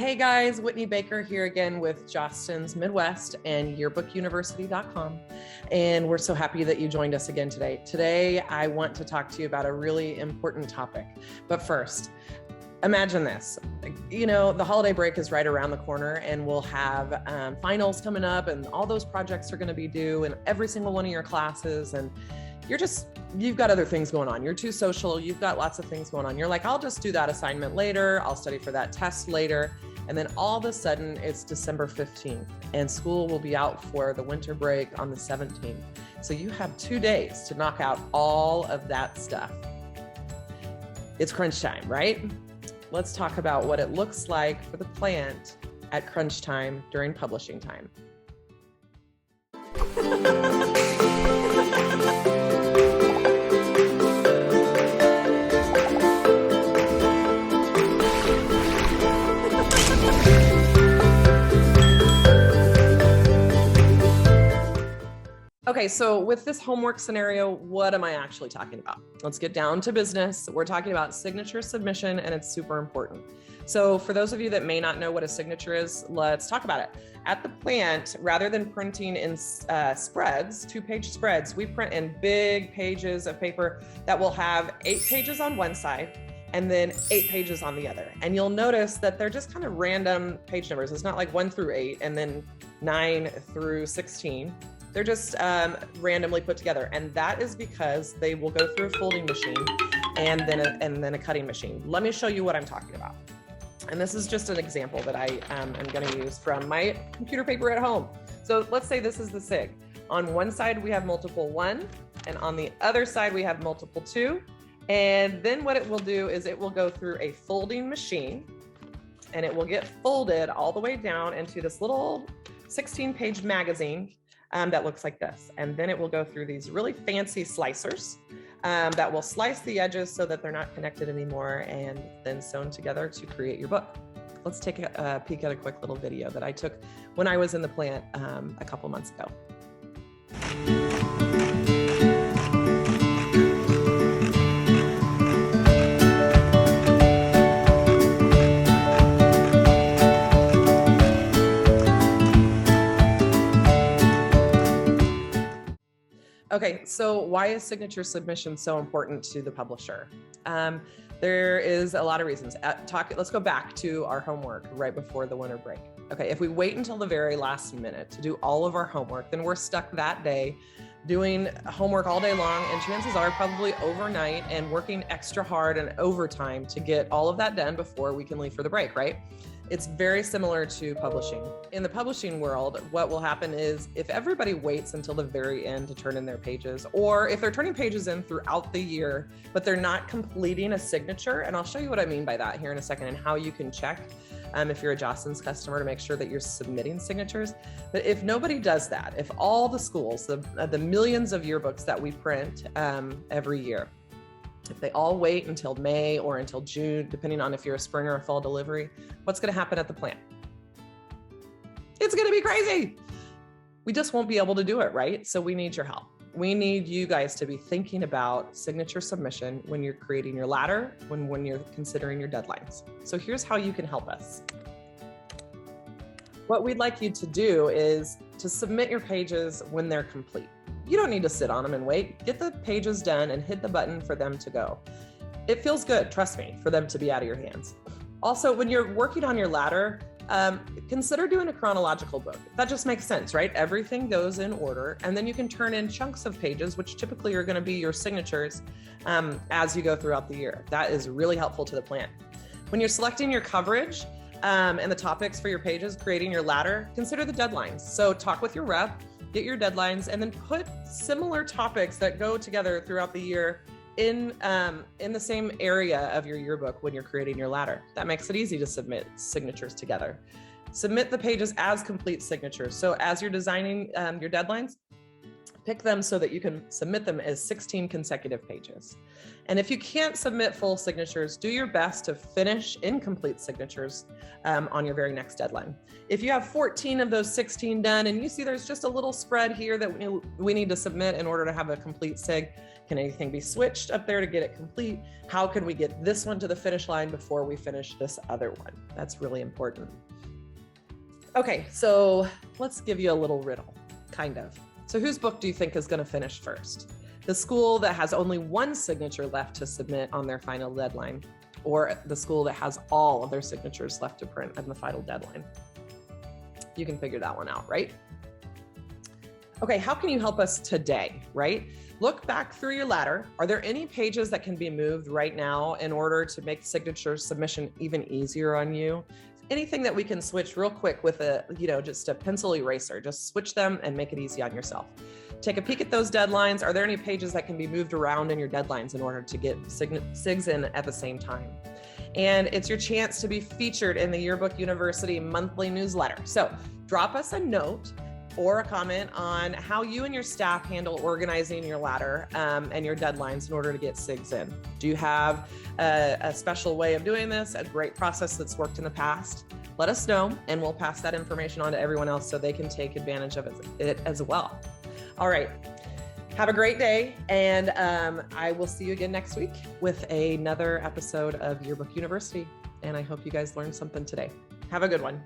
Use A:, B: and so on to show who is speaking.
A: Hey guys, Whitney Baker here again with Jostens Midwest and yearbookuniversity.com. And we're so happy that you joined us again today. Today, I want to talk to you about a really important topic. But first, imagine this. You know, the holiday break is right around the corner and we'll have finals coming up and all those projects are going to be due in every single one of your classes. And you've got other things going on. You're too social. You've got lots of things going on. You're like, I'll just do that assignment later. I'll study for that test later. And then all of a sudden it's December 15th and school will be out for the winter break on the 17th. So you have 2 days to knock out all of that stuff. It's crunch time, right? Let's talk about what it looks like for the plant at crunch time during publishing time. Okay, so with this homework scenario, what am I actually talking about? Let's get down to business. We're talking about signature submission, and it's super important. So for those of you that may not know what a signature is, let's talk about it. At the plant, rather than printing in spreads, 2-page spreads, we print in big pages of paper that will have 8 pages on one side and then 8 pages on the other. And you'll notice that they're just kind of random page numbers. It's not like 1 through 8 and then 9 through 16. They're just randomly put together. And that is because they will go through a folding machine and then a cutting machine. Let me show you what I'm talking about. And this is just an example that I am gonna use from my computer paper at home. So let's say this is the SIG. On one side, we have multiple 1, and on the other side, we have multiple 2. And then what it will do is it will go through a folding machine and it will get folded all the way down into this little 16-page magazine that looks like this. And then it will go through these really fancy slicers that will slice the edges so that they're not connected anymore and then sewn together to create your book. Let's take a peek at a quick little video that I took when I was in the plant a couple months ago. Okay, so why is signature submission so important to the publisher? There is a lot of reasons. Let's go back to our homework right before the winter break. Okay, if we wait until the very last minute to do all of our homework, then we're stuck that day doing homework all day long, and chances are probably overnight and working extra hard and overtime to get all of that done before we can leave for the break, right? It's very similar to publishing. In the publishing world, what will happen is if everybody waits until the very end to turn in their pages, or if they're turning pages in throughout the year, but they're not completing a signature, and I'll show you what I mean by that here in a second and how you can check if you're a Jostens customer to make sure that you're submitting signatures. But if nobody does that, if all the schools, the millions of yearbooks that we print every year, if they all wait until May or until June, depending on if you're a spring or a fall delivery, what's going to happen at the plant? It's going to be crazy. We just won't be able to do it, right? So we need your help. We need you guys to be thinking about signature submission when you're creating your ladder, when you're considering your deadlines. So here's how you can help us. What we'd like you to do is to submit your pages when they're complete. You don't need to sit on them and wait. Get the pages done and hit the button for them to go. It feels good, trust me, for them to be out of your hands. Also, when you're working on your ladder, consider doing a chronological book. That just makes sense, right? Everything goes in order, and then you can turn in chunks of pages, which typically are gonna be your signatures as you go throughout the year. That is really helpful to the plant. When you're selecting your coverage and the topics for your pages, creating your ladder, consider the deadlines. So talk with your rep, get your deadlines, and then put similar topics that go together throughout the year in the same area of your yearbook when you're creating your ladder. That makes it easy to submit signatures together. Submit the pages as complete signatures. So as you're designing your deadlines, Pick them so that you can submit them as 16 consecutive pages. And if you can't submit full signatures, do your best to finish incomplete signatures on your very next deadline. If you have 14 of those 16 done and you see there's just a little spread here that we need to submit in order to have a complete sig, can anything be switched up there to get it complete? How can we get this one to the finish line before we finish this other one? That's really important. Okay, so let's give you a little riddle, kind of. So whose book do you think is going to finish first? The school that has only one signature left to submit on their final deadline, or the school that has all of their signatures left to print on the final deadline? You can figure that one out, right? Okay, how can you help us today, right? Look back through your ladder. Are there any pages that can be moved right now in order to make signature submission even easier on you? Anything that we can switch real quick with just a pencil eraser, just switch them and make it easy on yourself. Take a peek at those deadlines. Are there any pages that can be moved around in your deadlines in order to get SIGs in at the same time? And it's your chance to be featured in the Yearbook University monthly newsletter. So drop us a note or a comment on how you and your staff handle organizing your ladder and your deadlines in order to get SIGs in. Do you have a special way of doing this, a great process that's worked in the past? Let us know, and we'll pass that information on to everyone else so they can take advantage of it as well. All right, have a great day, and I will see you again next week with another episode of Yearbook University, and I hope you guys learned something today. Have a good one.